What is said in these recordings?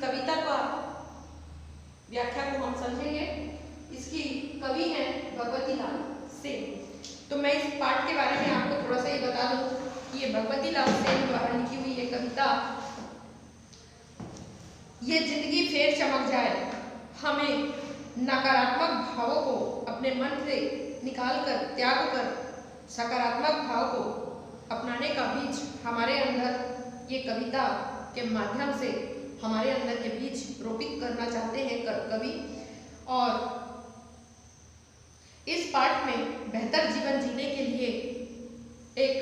कविता का व्याख्या को हम समझेंगे। इसकी कवि हैं भगवती लाल सेन। तो मैं इस पाठ के बारे में आपको थोड़ा सा ये बता दूं कि ये भगवती लाल सेन द्वारा लिखी हुई ये कविता, ये जिंदगी फेर चमक जाए, हमें नकारात्मक भावों को अपने मन से निकालकर त्याग कर सकारात्मक भाव को अपनाने का बीज हमारे अंदर ये कविता के माध्यम से हमारे अंदर के बीज रोपित करना चाहते हैं कवि। और इस पाठ में बेहतर जीवन जीने के लिए एक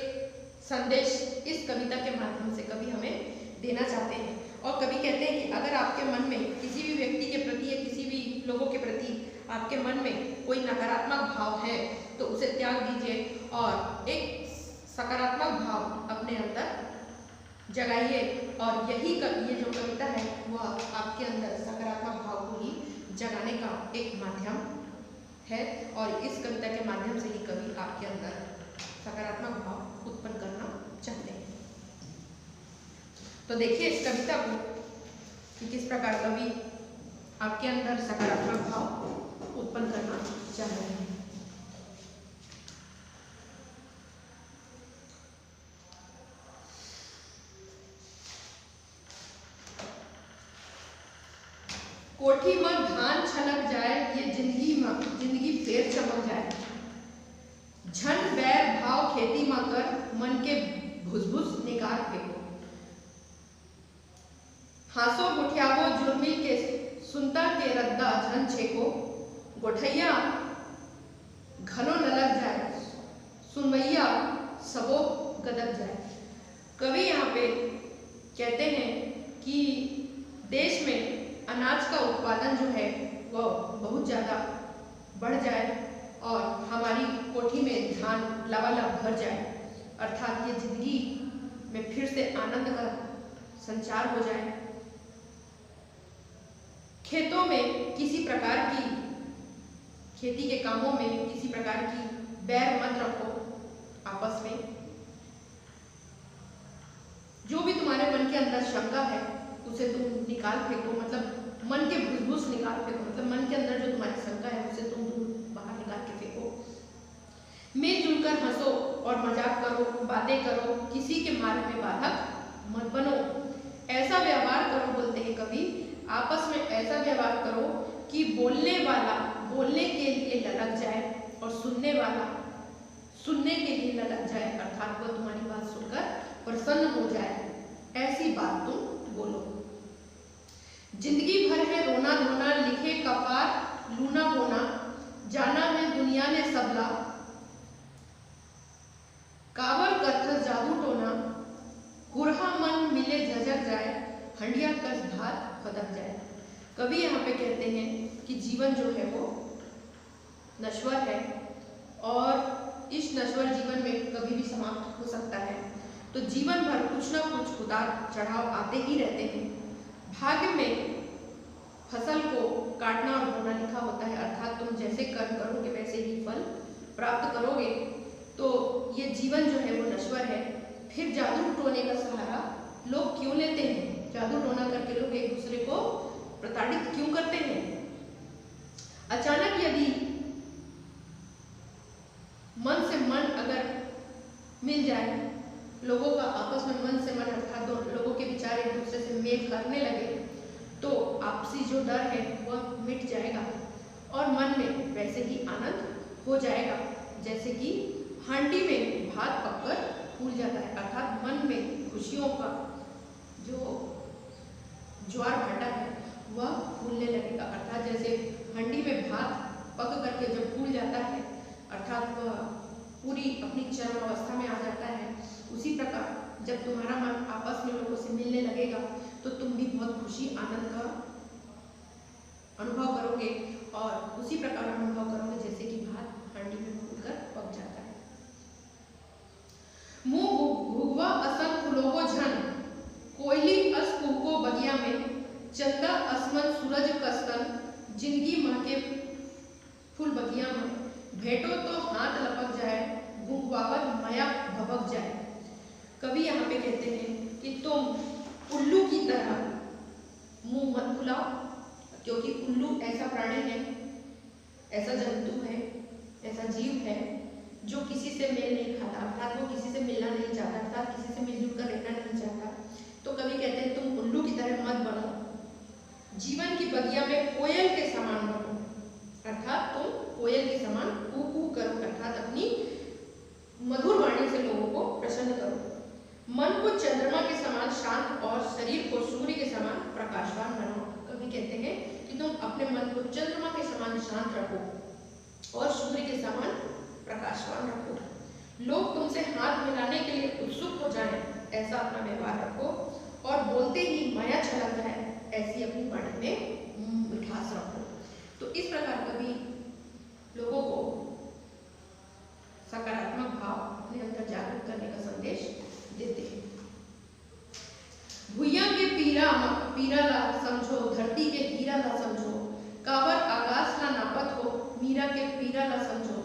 संदेश इस कविता के माध्यम से कवि हमें देना चाहते हैं। और कवि कहते हैं कि अगर आपके मन में किसी भी व्यक्ति के प्रति या किसी भी लोगों के प्रति आपके मन में कोई नकारात्मक भाव है तो उसे त्याग दीजिए और एक सकारात्मक भाव अपने अंदर जगाइए। और यही ये जो कविता है वह आपके अंदर सकारात्मक भाव को ही जगाने का एक माध्यम है। और इस कविता के माध्यम से ही कवि आपके अंदर सकारात्मक भाव उत्पन्न करना चाहते हैं। तो देखिए इस कविता को कि किस प्रकार कवि आपके अंदर सकारात्मक भाव उत्पन्न करना चाह रहे हैं। कोठी में धान छलक जाए, ये जिंदगी फेर चमक जाए। झन बैर भाव खेती में कर, मन के भुसभुस निकाल फेंको। हासो गुठियावो जुर्मिल के, सुनता के रद्दा झन छेको। गोठैया घनो ललक जाए, सुनवैया सबो गदक जाए। कवि यहाँ पे कहते हैं कि देश में अनाज का उत्पादन जो है वह बहुत ज़्यादा बढ़ जाए और हमारी कोठी में धान लबालब भर जाए, अर्थात ये जिंदगी में फिर से आनंद का संचार हो जाए। खेतों में किसी प्रकार की खेती के कामों में किसी प्रकार की बैर मत रखो आपस में। जो भी तुम्हारे मन के अंदर शंका है उसे तुम निकाल फेंको, मतलब मन के भुसभुस निकाल फेंको, मतलब मन के अंदर जो तुम्हारी शंका है उसे तुम दूर बाहर निकाल के फेंको। मिलजुल कर हंसो और मजाक करो, बातें करो, किसी के मार्ग में बाधक मत बनो। ऐसा व्यवहार करो, बोलते हैं कवि, आपस में ऐसा व्यवहार करो कि बोलने वाला बोलने के लिए ललक जाए और सुनने वाला सुनने के लिए ललक जाए, अर्थात वह तुम्हारी बात सुनकर प्रसन्न हो जाए। ऐसी बात तुम बोलो। जिंदगी भर है रोना धोना, लिखे कपार लूना होना। जाना है दुनिया ने सबला, काबर कथ जादू टोना। गुरहा मन मिले झजक जाए, हंडिया कस भात फदक जाए। कवि यहाँ पे कहते हैं कि जीवन जो है वो नश्वर है और इस नश्वर जीवन में कभी भी समाप्त हो सकता है। तो जीवन भर कुछ ना कुछ उतार चढ़ाव आते ही रहते हैं। भाग्य में फसल को काटना और बोना लिखा होता है, अर्थात तुम जैसे कर्म करोगे वैसे ही फल प्राप्त करोगे। तो ये जीवन जो है वो नश्वर है। फिर जादू टोने का सहारा लोग क्यों लेते हैं? जादू टोना करके लोग एक दूसरे को प्रताड़ित क्यों करते हैं? अचानक यदि मन से मन अगर मिल जाए, लोगों का आपस में मन से मन अर्थात लोगों के विचार एक दूसरे से मेल करने लगे तो आपसी जो डर है वह मिट जाएगा और मन में वैसे ही आनंद हो जाएगा जैसे कि हांडी में भात पककर फूल जाता है, अर्थात मन में खुशियों का जो ज्वार भाटा है वह फूलने लगेगा। अर्थात जैसे हांडी में भात पक करके जब फूल जाता है अर्थात वह पूरी अपनी चरम अवस्था में आ जाता है, उसी प्रकार जब तुम्हारा मन आपस में लोगों से मिलने लगेगा तो तुम भी बहुत खुशी आनंद का अनुभव करोगे और उसी प्रकार अनुभव करोगे जैसे कि भात हांडी में फूलकर पक जाता है। मुंह भुगवा असन फुलोगो झन, कोयली अस कुहको बगिया में। चंदा असमन सूरज कस्तन, जिंदगी महके फूल बगिया में। भेटो तो हाथ लपक जाए, गुंगवावत माया भबक जाए। कवि यहाँ पे कहते हैं कि तुम उल्लू की तरह मुंह ऐसा प्राणी है, ऐसा जंतु है, ऐसा जीव है जो किसी से मेल नहीं खाता, अर्थात वो किसी से मिलना नहीं चाहता, अर्थात किसी से मिलजुल कर रहना नहीं चाहता। तो कवि कहते हैं तुम उल्लू की तरह मत बनो, जीवन की बगिया में कोयल के समान बनो, अर्थात तुम कोयल के समान कू कू करो, अर्थात अपनी मधुर वाणी से लोगों को प्रसन्न करो। मन को चंद्रमा के समान शांत और शरीर को सूर्य के समान प्रकाशवान बनाओ। कवि कहते हैं कि तुम अपने मन को चंद्रमा के समान शांत रखो और सूर्य के समान प्रकाशवान रखो। लोग तुमसे हाथ मिलाने के लिए उत्सुक हो जाएं, ऐसा अपना व्यवहार रखो और बोलते ही माया छलक जाए, ऐसी अपनी वाणी में मिठास रखो। तो इस प्रकार कवि लोगों को सकारात्मक भाव अपने अंदर जागृत करने का संदेश देते हैं। भुइयां के पीरा ला समझो, धरती के हीरा ला समझो, कावर आकाश ला नापत हो, मीरा के पीरा ला समझो,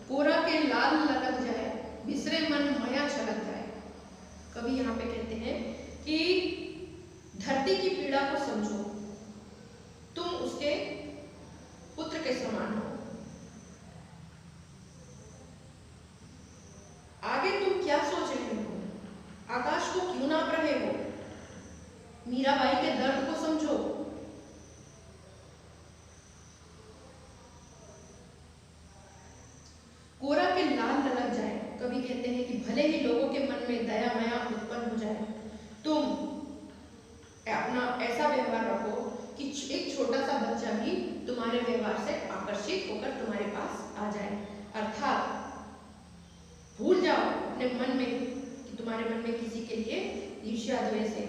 कोरा के लाल ललक जाए, बिसरे मन माया छलक जाए। कवि यहाँ पे कहते हैं कि धरती की पीड़ा को समझो, तुम उसके पुत्र के समान हो। आगे तुम क्या सोच रहे हो, आकाश को क्यों नाप रहे हो, मीराबाई के दर्द को समझो। कोरा के लाल ललक जाए, कवि कहते हैं कि भले ही लोगों के मन में दया माया उत्पन्न हो जाए, तुम अपना ऐसा व्यवहार रखो कि एक छोटा सा बच्चा भी तुम्हारे व्यवहार से आकर्षित होकर तुम्हारे पास आ जाए, अर्थात भूल जाओ अपने मन में कि तुम्हारे मन में किसी के लिए ईर्ष्या द्वेष है,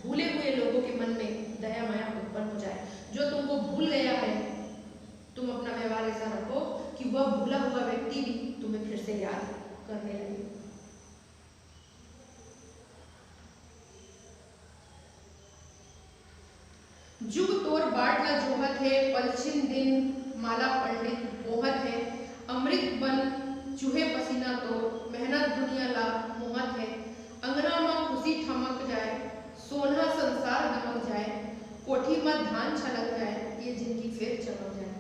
भूले हुए लोगों के मन में दया माया उत्पन्न हो जाए। जो तुमको भूल गया है, तुम अपना व्यवहार ऐसा रखो कि वह भूला हुआ व्यक्ति भी तुम्हें फिर से याद करने लगे। जुग तोर बाट ला जोहत है, पलछिन दिन माला पंडित बोहत है, अमृत बन चूहे पसीना तो मेहनत दुनिया ला मोहत है, अंगना में खुशी ठमक जाए, सोना संसार दमक जाए, कोठी में धान छलक जाए, ये जिंदगी फिर चमक जाए।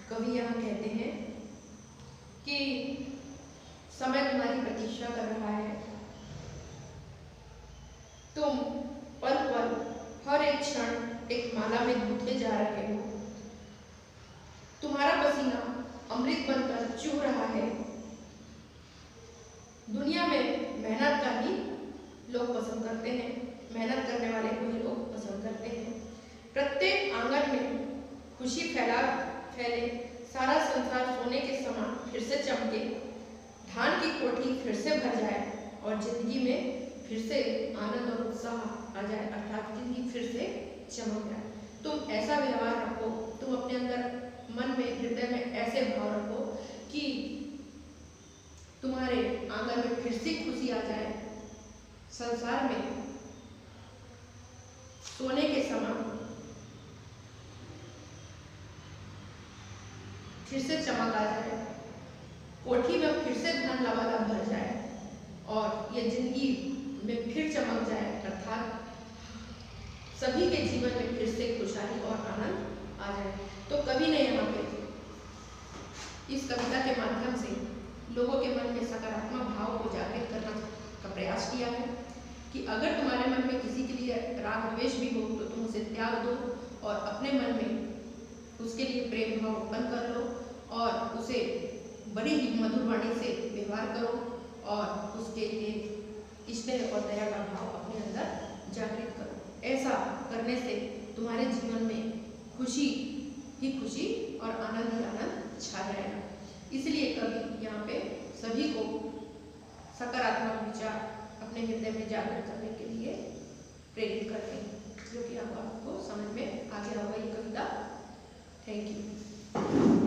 कवि यहाँ कहते हैं कि समय तुम्हारी प्रतीक्षा कर रहा है, तुम पल पल हर एक क्षण एक माला में गूंथे जा रहे हो, तुम्हारा पसीना अमृत बनकर चूह रहा है। दुनिया में मेहनत का ही लोग पसंद करते हैं, मेहनत करने वाले को ही लोग पसंद करते हैं। प्रत्येक आंगन में खुशी फैले, सारा संसार सोने के समान फिर से चमके, धान की कोठी फिर से भर जाए और जिंदगी में फिर से आनंद और उत्साह आ जाए, अर्थात जिंदगी फिर से चमक जाए। तुम ऐसा व्यवहार रखो, तुम अपने अंदर मन में हृदय में ऐसे भाव रखो कि तुम्हारे आंगन में फिर से खुशी आ जाए, संसार में सोने के समान फिर से चमक आ जाए, कोठी में फिर से धन लबालब भर जाए और ये जिंदगी में फिर चमक जाए, अर्थात सभी के जीवन में फिर से खुशहाली और आनंद आ जाए। तो कवि ने यहाँ पे इस कविता के माध्यम से लोगों के मन में सकारात्मक भाव को जागृत करने का प्रयास किया है कि अगर तुम्हारे मन में किसी के लिए राग द्वेष भी हो तो तुम उसे त्याग दो और अपने मन में उसके लिए प्रेम भाव उत्पन्न कर लो और उसे बड़ी ही मधुर वाणी से व्यवहार करो और उसके लिए स्नेह और दया का भाव अपने अंदर जागृत करो। ऐसा करने से तुम्हारे जीवन में खुशी ही खुशी और आनंद ही आनंद छा जाएगा। इसलिए कवि यहाँ पे सभी को सकारात्मक विचार अपने हृदय में जागृत करने के लिए प्रेरित करते हैं, जो कि अब आपको समझ में आ गया होगा ये कविता। Thank you.